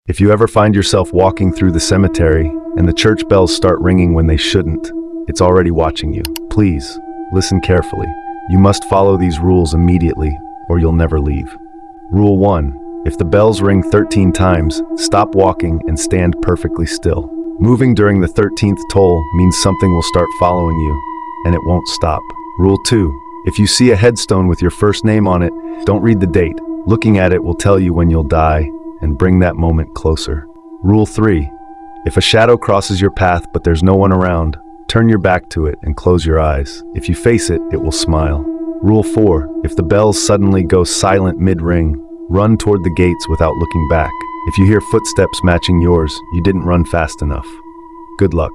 If you ever find yourself walking through the cemetery and the church bells start ringing when they shouldn't, it's already watching you. Please, listen carefully. You must follow these rules immediately or you'll never leave. Rule 1. If the bells ring 13 times, stop walking and stand perfectly still. Moving during the 13th toll means something will start following you, and it won't stop. Rule 2. If you see a headstone with your first name on it, don't read the date. Looking at it will tell you when you'll die and bring that moment closer. Rule 3. If a shadow crosses your path but there's no one around, turn your back to it and close your eyes. If you face it, it will smile. Rule 4. If the bells suddenly go silent mid-ring, run toward the gates without looking back. If you hear footsteps matching yours, you didn't run fast enough. Good luck.